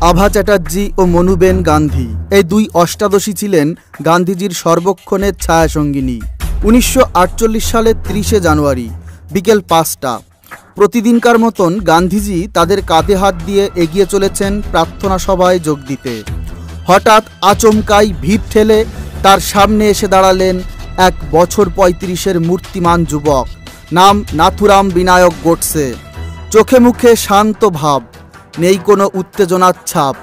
আভা চ্যাটার্জি ও মনুবেন গান্ধী এই দুই অষ্টাদশী ছিলেন গান্ধীজির সর্বক্ষণের ছায়াসঙ্গিনী। 1948 সালের 30 জানুয়ারি বিকেল 5টা প্রতিদিনকার মতন গান্ধীজি তাদের কাঁধে হাত দিয়ে এগিয়ে চলেছেন প্রার্থনা সভায় যোগ দিতে। হঠাৎ আচমকাই ভিড় ঠেলে তার সামনে এসে দাঁড়ালেন এক বছর 35-এর মূর্তিমান যুবক, নাম নাথুরাম বিনায়ক গোডসে। চোখে মুখে শান্ত ভাব, নেই কোনো উত্তেজনার ছাপ।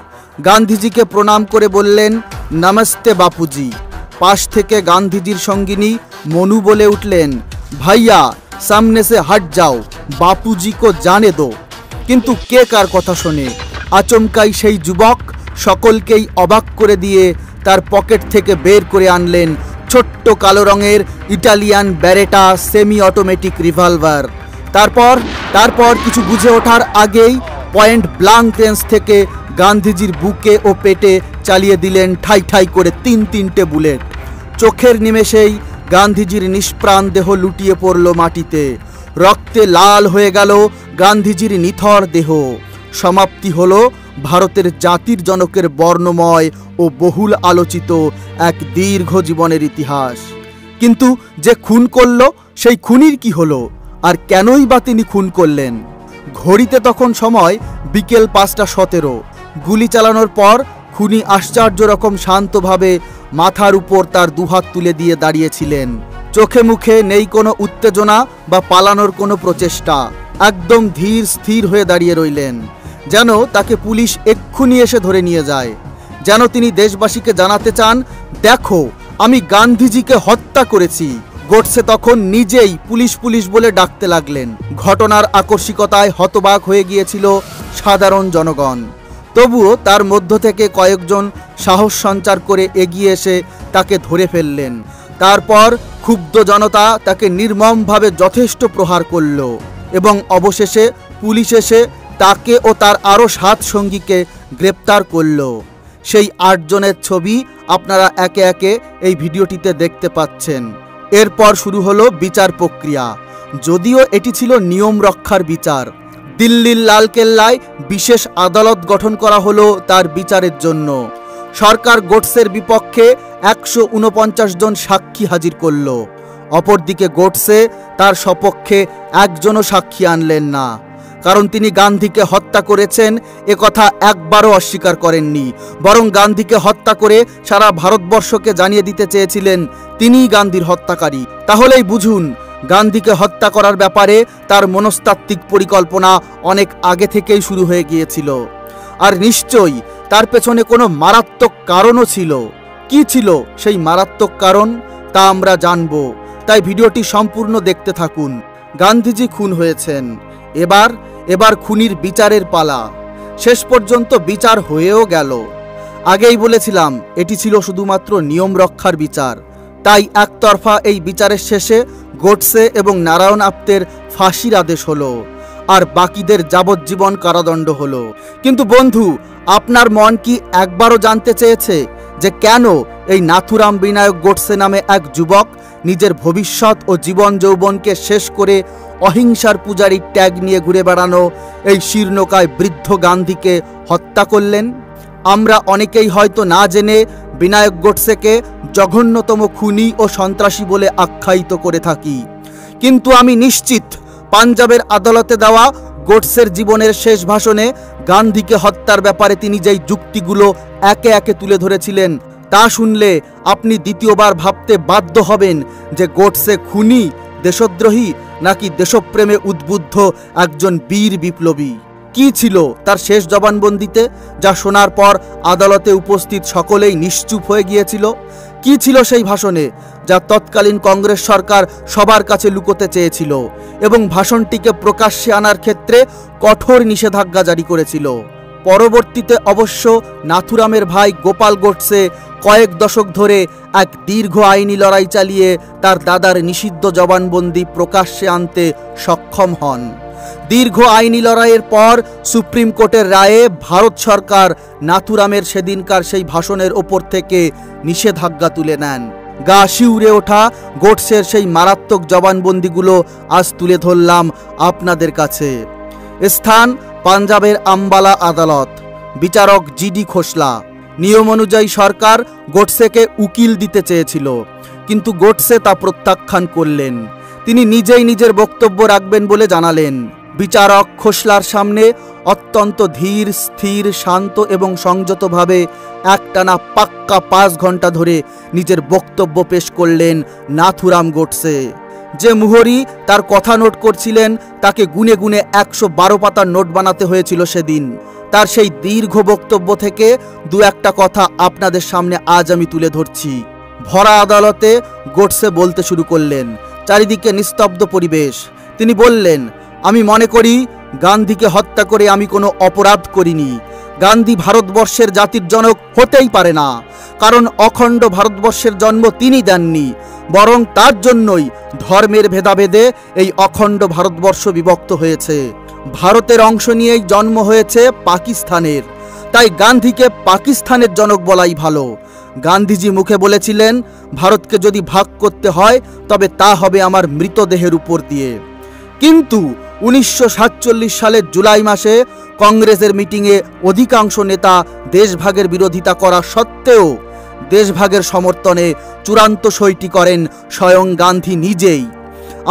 গান্ধীজিকে প্রণাম করে বললেন, নমস্তে বাপুজি। পাশ থেকে গান্ধীজির সঙ্গিনী মনু বলে উঠলেন, ভাইয়া সামনে সে হট যাও, বাপুজি কো জানে দো। কিন্তু কে কার কথা শোনে? আচমকাই সেই যুবক সকলকেই অবাক করে দিয়ে তার পকেট থেকে বের করে আনলেন ছোট্ট কালো রঙের ইটালিয়ান ব্যারেটা সেমি অটোমেটিক রিভলভার। তারপর কিছু বুঝে ওঠার আগেই পয়েন্ট ব্লাঙ্ক রেঞ্জ থেকে গান্ধীজির বুকে ও পেটে চালিয়ে দিলেন ঠাই ঠাই করে 3-3টে বুলেট। চোখের নিমেষেই গান্ধীজির নিষ্প্রাণ দেহ লুটিয়ে পড়ল মাটিতে। রক্তে লাল হয়ে গেল গান্ধীজির নিথর দেহ। সমাপ্তি হলো ভারতের জাতির জনকের বর্ণময় ও বহুল আলোচিত এক দীর্ঘ জীবনের ইতিহাস। কিন্তু যে খুন করল সেই খুনির কি হলো, আর কেনই বা তিনি খুন করলেন? ঘড়িতে তখন সময় বিকেল 5:17। গুলি চালানোর পর খুনি আশ্চর্য রকম শান্তভাবে মাথার উপর তার দুহাত তুলে দিয়ে দাঁড়িয়েছিলেন। চোখে মুখে নেই কোনো উত্তেজনা বা পালানোর কোনো প্রচেষ্টা। একদম ধীর স্থির হয়ে দাঁড়িয়ে রইলেন, যেন তাকে পুলিশ এক্ষুনি এসে ধরে নিয়ে যায়। যেন তিনি দেশবাসীকে জানাতে চান, দেখো আমি গান্ধীজিকে হত্যা করেছি। গোডসে তখন নিজেই পুলিশ পুলিশ বলে ডাকতে লাগলেন। ঘটনার আকস্মিকতায় হতবাক হয়ে গিয়েছিল সাধারণ জনগণ। তবুও তার মধ্য থেকে কয়েকজন সাহস সঞ্চার করে এগিয়ে এসে তাকে ধরে ফেললেন। তারপর ক্ষুব্ধ জনতা তাকে নির্মমভাবে যথেষ্ট প্রহার করল এবং অবশেষে পুলিশ এসে তাকে ও তার আরও 7 সঙ্গীকে গ্রেপ্তার করল। সেই 8 জনের ছবি আপনারা একে একে এই ভিডিওটিতে দেখতে পাচ্ছেন। এরপর শুরু হলো বিচার প্রক্রিয়া। যদিও এটি ছিল নিয়ম রক্ষার বিচার। দিল্লির লালকেল্লায় বিশেষ আদালত গঠন করা হলো তার বিচারের জন্য। সরকার গোডসের বিপক্ষে 149 জন সাক্ষী হাজির করল। অপরদিকে গোডসে তার সপক্ষে একজনও সাক্ষী আনলেন না, কারণ তিনি গান্ধীকে হত্যা করেছেন একথা একবারও অস্বীকার করেননি। বরং গান্ধীকে হত্যা করে সারা ভারতবর্ষকে জানিয়ে দিতে চেয়েছিলেন তিনিই গান্ধীর হত্যাকারী। তাহলেই বুঝুন, গান্ধীকে হত্যা করার ব্যাপারে তার মনস্তাত্ত্বিক পরিকল্পনা অনেক আগে থেকেই শুরু হয়ে গিয়েছিল। আর নিশ্চয়ই তার পেছনে কোনো মারাত্মক কারণও ছিল। কি ছিল সেই মারাত্মক কারণ তা আমরা জানব, তাই ভিডিওটি সম্পূর্ণ দেখতে থাকুন। গান্ধীজি খুন হয়েছেন, এবার খুনির বিচারের পালা। শেষ পর্যন্ত বিচার হয়েও গেল। আগেই বলেছিলাম এটি ছিল শুধুমাত্র নিয়ম রক্ষার বিচার। তাই একতরফা এই বিচারের শেষে গোডসে এবং নারায়ণ আপ্তের ফাঁসির আদেশ হলো, আর বাকিদের যাবজ্জীবন কারাদণ্ড হলো। কিন্তু বন্ধু, আপনার মন কি একবারও জানতে চেয়েছে যে কেন এই নাথুরাম বিনায়ক গোডসে নামে এক যুবক নিজের ভবিষ্যৎ ও জীবন যৌবনকে শেষ করে অহিংসার পূজারীর ট্যাগ নিয়ে ঘুরে বেড়ানো এই শীর্ণকায় বৃদ্ধ গান্ধীকে হত্যা করলেন? আমরা অনেকেই হয়তো না জেনে বিনায়ক গোডসেকে জঘন্যতম খুনি ও সন্ত্রাসী বলে আখ্যায়িত করে থাকি। কিন্তু আমি নিশ্চিত পাঞ্জাবের আদালতে দেওয়া গোডসের জীবনের শেষ ভাষণে গান্ধীকে হত্যার ব্যাপারে তিনি যেই যুক্তিগুলো একে একে তুলে ধরেছিলেন তা শুনলে আপনি দ্বিতীয়বার ভাবতে বাধ্য হবেন যে গোডসে খুনি, দেশদ্রোহী নাকি দেশপ্রেমে উদ্বুদ্ধ একজন বীর বিপ্লবী। কি ছিল তার শেষ জবানবন্দিতে, যা শোনার পর আদালতে উপস্থিত সকলেই নিশ্চুপ হয়ে গিয়েছিল? কি ছিল সেই ভাষণে যা তৎকালীন কংগ্রেস সরকার সবার কাছে লুকোতে চেয়েছিল এবং ভাষণটিকে প্রকাশ্যে আনার ক্ষেত্রে কঠোর নিষেধাজ্ঞা জারি করেছিল? পরবর্তীতে অবশ্য নাথুরামের ভাই গোপাল গোডসে কয়েক দশক ধরে এক দীর্ঘ আইনি লড়াই চালিয়ে তার দাদার নিষিদ্ধ জবানবন্দি প্রকাশ্যে আনতে সক্ষম হন। দীর্ঘ আইনি লড়াইয়ের পর সুপ্রিম কোর্টের রায়ে ভারত সরকার নাথুরামের সেদিনকার সেই ভাষণের ওপর থেকে নিষেধাজ্ঞা তুলে নেন। গা শিউরে ওঠা গোডসের সেই মারাত্মক জবানবন্দিগুলো আজ তুলে ধরলাম আপনাদের কাছে। স্থান পাঞ্জাবের আম্বালা আদালত। বিচারক জিডি খোসলা। নিয়ম অনুযায়ী সরকার গোডসেকে উকিল দিতে চেয়েছিল, কিন্তু গোডসে তা প্রত্যাখ্যান করলেন। তিনি নিজেই নিজের বক্তব্য রাখবেন বলে জানালেন। বিচারক খোসলার সামনে অত্যন্ত ধীর, স্থির, শান্ত এবং সংযতভাবে একটানা পাক্কা 5 ঘন্টা ধরে নিজের বক্তব্য পেশ করলেন নাথুরাম গোডসে। যে মুহুরি তার কথা নোট করছিলেন তাকে গুনে গুনে 112 পাতার নোট বানাতে হয়েছিল সেদিন। তার সেই দীর্ঘ বক্তব্য থেকে দু একটা কথা আপনাদের সামনে আজ আমি তুলে ধরছি। ভরা আদালতে গোডসে বলতে শুরু করলেন। চারিদিকে নিস্তব্ধ পরিবেশ। তিনি বললেন, আমি মনে করি গান্ধীকে হত্যা করে আমি কোনো অপরাধ করিনি। গান্ধী ভারতবর্ষের জাতির জনক হতেই পারে না, কারণ অখণ্ড ভারতবর্ষের জন্ম তিনি দেননি, বরং তার জন্যই ধর্মের ভেদাভেদে এই অখণ্ড ভারতবর্ষ বিভক্ত হয়েছে। ভারতের অংশ নিয়েই জন্ম হয়েছে পাকিস্তানের, তাই গান্ধীকে পাকিস্তানের জনক বলাই ভালো। গান্ধীজি মুখে বলেছিলেন, ভারতকে যদি ভাগ করতে হয় তবে তা হবে আমার মৃতদেহের উপর দিয়ে। কিন্তু 1947 সালের জুলাই মাসে কংগ্রেসের মিটিংয়ে অধিকাংশ নেতা দেশভাগের বিরোধিতা করা সত্ত্বেও দেশভাগের সমর্থনে চূড়ান্ত সইটি করেন স্বয়ং গান্ধী নিজেই।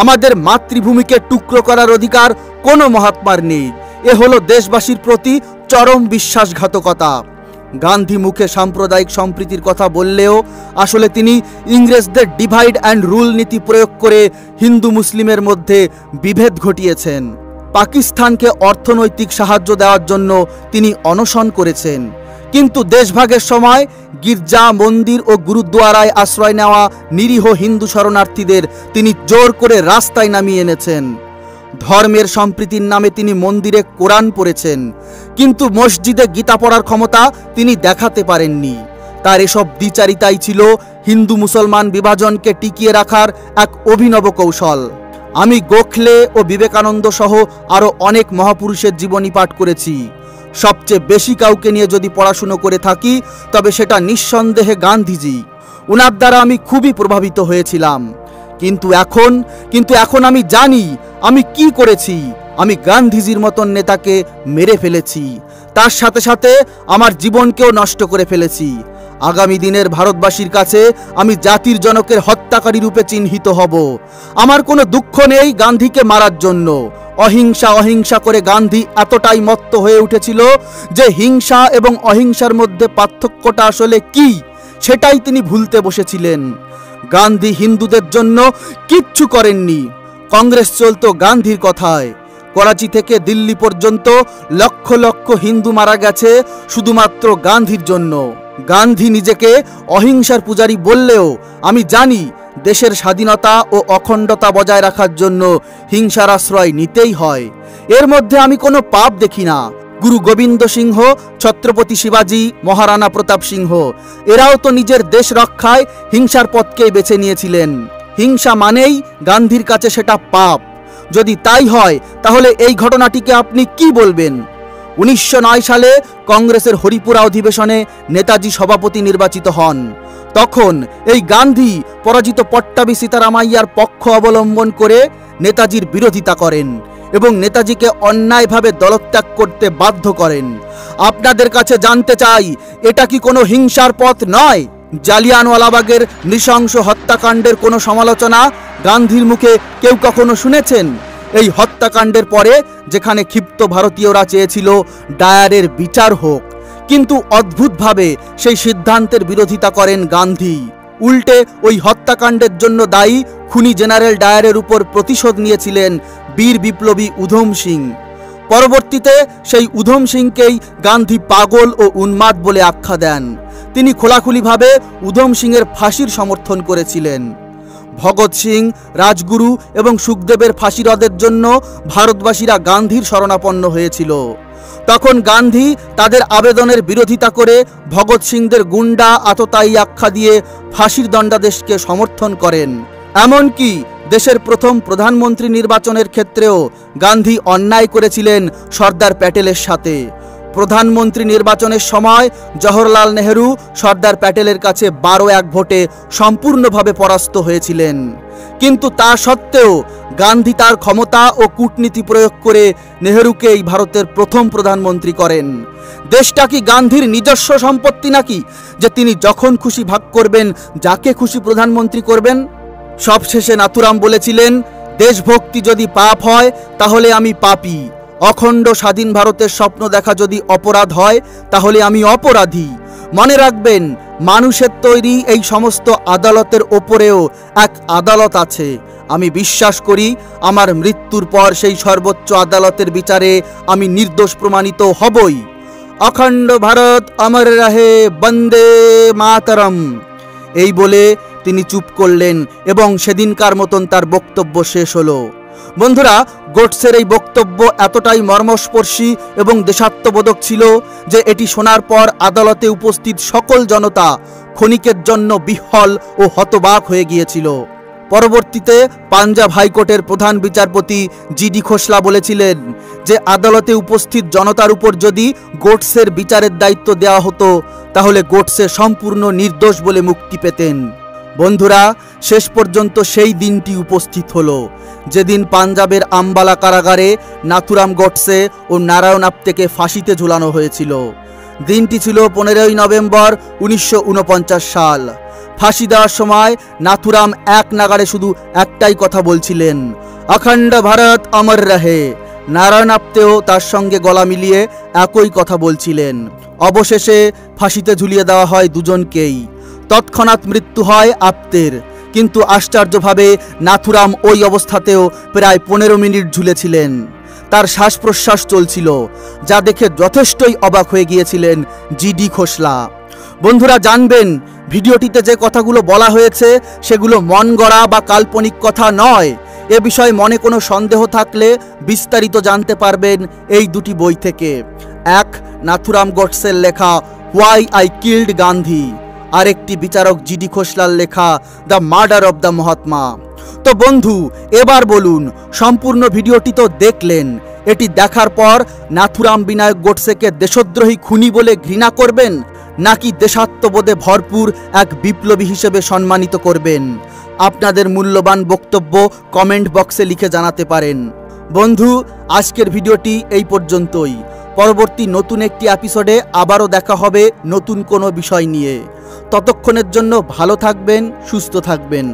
আমাদের মাতৃভূমিকে টুকরো করার অধিকার কোনো মহাত্মার নেই, এ হলো দেশবাসীর প্রতি চরম বিশ্বাসঘাতকতা। গান্ধী মুখে সাম্প্রদায়িক সম্প্রীতির কথা বললেও আসলে তিনি ইংরেজদের ডিভাইড অ্যান্ড রুল নীতি প্রয়োগ করে হিন্দু মুসলিমের মধ্যে বিভেদ ঘটিয়েছেন। পাকিস্তানকে অর্থনৈতিক সাহায্য দেওয়ার জন্য তিনি অনশন করেছেন, কিন্তু দেশভাগের সময় গির্জা, মন্দির ও গুরুদ্বারায় আশ্রয় নেওয়া নিরীহ হিন্দু শরণার্থীদের তিনি জোর করে রাস্তায় নামিয়ে এনেছেন। ধর্মের সম্প্রীতির নামে তিনি মন্দিরে কোরআন পড়েছেন, কিন্তু মসজিদে গীতা পড়ার ক্ষমতা তিনি দেখাতে পারেননি। তার এসব দ্বিচারিতাই ছিল হিন্দু মুসলমান বিভাজনকে টিকিয়ে রাখার এক অভিনব কৌশল। আমি গোখলে ও বিবেকানন্দ সহ আরও অনেক মহাপুরুষের জীবনী পাঠ করেছি। সবচেয়ে বেশি কাউকে নিয়ে যদি পড়াশুনো করে থাকি তবে সেটা নিঃসন্দেহে গান্ধীজি। ওনার দ্বারা আমি খুবই প্রভাবিত হয়েছিলাম। কিন্তু এখন আমি জানি আমি কি করেছি। আমি গান্ধীজির মতন নেতাকে মেরে ফেলেছি, তার সাথে সাথে আমার জীবনকেও নষ্ট করে ফেলেছি। আগামী দিনের ভারতবাসীর কাছে আমি জাতির জনকের হত্যাকারী রূপে চিহ্নিত হব। আমার কোনো দুঃখ নেই গান্ধীকে মারার জন্য। অহিংসা করে গান্ধী এতটাই মত্ত হয়ে উঠেছিল যে হিংসা এবং অহিংসার মধ্যে পার্থক্যটা আসলে কি সেটাই তিনি ভুলতে বসেছিলেন। গান্ধী হিন্দুদের জন্য কিচ্ছু করেননি। কংগ্রেস চলতো গান্ধীর কথায়। করাচি থেকে দিল্লি পর্যন্ত লক্ষ লক্ষ হিন্দু মারা গেছে শুধুমাত্র গান্ধীর জন্য। গান্ধী নিজেকে অহিংসার পূজারী বললেও আমি জানি দেশের স্বাধীনতা ও অখণ্ডতা বজায় রাখার জন্য হিংসার আশ্রয় নিতেই হয়। এর মধ্যে আমি কোনো পাপ দেখি না। গুরু গোবিন্দ সিংহ, ছত্রপতি শিবাজি, মহারানা প্রতাপ সিংহ এরাও তো নিজের দেশ রক্ষায় হিংসার পথকেই বেছে নিয়েছিলেন। হিংসা মানেই গান্ধীর কাছে সেটা পাপ। যদি তাই হয় তাহলে এই ঘটনাটিকে আপনি কি বলবেন? 1909 সালে কংগ্রেসের হরিপুরা অধিবেশনে নেতাজি সভাপতি নির্বাচিত হন। তখন এই গান্ধী পরাজিত পট্টাভি সীতারামাইয়ার পক্ষ অবলম্বন করে নেতাজির বিরোধিতা করেন এবং নেতাজিকে অন্যায়ভাবে দলত্যাগ করতে বাধ্য করেন। আপনাদের কাছে জানতে চাই, এটা কি কোনো হিংসার পথ নয়? জালিয়ানওয়ালাবাগের নৃশংস হত্যাকাণ্ডের কোনো সমালোচনা গান্ধীর মুখে কেউ কখনো শুনেছেন? এই হত্যাকাণ্ডের পরে যেখানে ক্ষিপ্ত ভারতীয়রা চেয়েছিল ডায়ারের বিচার হোক, কিন্তু অদ্ভুতভাবে সেই সিদ্ধান্তের বিরোধিতা করেন গান্ধী। উল্টে ওই হত্যাকাণ্ডের জন্য দায়ী খুনি জেনারেল ডায়ারের উপর প্রতিশোধ নিয়েছিলেন বীর বিপ্লবী উধম সিং। পরবর্তীতে সেই উধম সিংকেই গান্ধী পাগল ও উন্মাদ বলে আখ্যা দেন। তিনি খোলাখুলিভাবে উধম সিংয়ের ফাঁসির সমর্থন করেছিলেন। ভগৎ সিং, রাজগুরু এবং সুখদেবের ফাঁসিরদের জন্য ভারতবাসীরা গান্ধীর শরণাপন্ন হয়েছিল। তখন গান্ধী তাদের আবেদনের বিরোধিতা করে ভগৎ সিংদের গুন্ডা, আততায়ী আখ্যা দিয়ে ফাঁসির দণ্ডাদেশকে সমর্থন করেন। এমনকি দেশের প্রথম প্রধানমন্ত্রী নির্বাচনের ক্ষেত্রেও গান্ধী অন্যায় করেছিলেন সর্দার প্যাটেলের সাথে। প্রধানমন্ত্রী নির্বাচনের সময় জওহরলাল নেহেরু সর্দার প্যাটেলের কাছে 12-1 ভোটে সম্পূর্ণভাবে পরাস্ত হয়েছিলেন। কিন্তু তা সত্ত্বেও গান্ধী তার ক্ষমতা ও কূটনীতি প্রয়োগ করে নেহরুকেই ভারতের প্রথম প্রধানমন্ত্রী করেন। দেশটা কি গান্ধীর নিজস্ব সম্পত্তি নাকি যে তিনি যখন খুশি ভাগ করবেন, যাকে খুশি প্রধানমন্ত্রী করবেন? সবশেষে নাথুরাম বলেছিলেন, দেশভক্তি যদি পাপ হয় তাহলে আমি পাপী, অখণ্ড স্বাধীন ভারতের স্বপ্ন দেখা যদি অপরাধ হয় তাহলে আমি অপরাধী। মনে রাখবেন, মানুষের তৈরি এই সমস্ত আদালতের ওপরেও এক আদালত আছে। আমি বিশ্বাস করি আমার মৃত্যুর পর সেই সর্বোচ্চ আদালতের বিচারে আমি নির্দোষ প্রমাণিত হবই। অখণ্ড ভারত অমর রহে, বন্দে মাতরম। এই বলে তিনি চুপ করলেন এবং সেদিনকার মতন তার বক্তব্য শেষ হলো। বন্ধুরা, গোডসের এই বক্তব্য এতটাই মর্মস্পর্শী এবং দেশাত্মবোধক ছিল যে এটি শোনার পর আদালতে উপস্থিত সকল জনতা ক্ষণিকের জন্য বিহ্বল ও হতবাক হয়ে গিয়েছিল। পরবর্তীতে পাঞ্জাব হাইকোর্টের প্রধান বিচারপতি জিডি খোসলা বলেছিলেন যে আদালতে উপস্থিত জনতার উপর যদি গোডসের বিচারের দায়িত্ব দেওয়া হতো তাহলে গোডসে সম্পূর্ণ নির্দোষ বলে মুক্তি পেতেন। বন্ধুরা, শেষ পর্যন্ত সেই দিনটি উপস্থিত হলো যেদিন পাঞ্জাবের আম্বালা কারাগারে নাথুরাম গোডসে ও নারায়ণ আপ্তেকে ফাঁসিতে ঝুলানো হয়েছিল। দিনটি ছিল 15ই নভেম্বর 1949 সাল। ফাঁসি দেওয়ার সময় নাথুরাম এক নাগাড়ে শুধু একটাই কথা বলছিলেন, অখণ্ড ভারত অমর রহে। নারায়ণ আপ্তেও তার সঙ্গে গলা মিলিয়ে একই কথা বলছিলেন। অবশেষে ফাঁসিতে ঝুলিয়ে দেওয়া হয় দুজনকেই। তৎক্ষণাৎ মৃত্যু হয় আপ্তের, কিন্তু আশ্চর্যভাবে নাথুরাম ওই অবস্থাতেও প্রায় 15 মিনিট ঝুলেছিলেন। তার শ্বাস প্রশ্বাস চলছিল, যা দেখে যথেষ্টই অবাক হয়ে গিয়েছিলেন জিডি খোসলা। বন্ধুরা, জানবেন ভিডিওটিতে যে কথাগুলো বলা হয়েছে সেগুলো মন গড়া বা কাল্পনিক কথা নয়। এ বিষয়ে মনে কোনো সন্দেহ থাকলে বিস্তারিত জানতে পারবেন এই দুটি বই থেকে। এক, নাথুরাম গোডসের লেখা হোয়াই আই কিল্ড গান্ধী, আরেকটি বিচারক জিডি খোসলার লেখা the murder of the Mahatma. তো বন্ধু, এবার বলুন, সম্পূর্ণ ভিডিওটি তো দেখলেন, এটি দেখার পর নাথুরাম বিনায়ক গোডসেকে দেশদ্রোহী খুনি বলে ঘৃণা করবেন নাকি দেশাত্মবোধে ভরপুর এক বিপ্লবী হিসেবে সম্মানিত করবেন? আপনাদের মূল্যবান বক্তব্য কমেন্ট বক্সে লিখে জানাতে পারেন। বন্ধু, আজকের ভিডিওটি এই পর্যন্তই। পরবর্তী নতুন একটি এপিসোডে আবারও দেখা হবে নতুন কোনো বিষয় নিয়ে। ততক্ষণের জন্য ভালো থাকবেন, সুস্থ থাকবেন।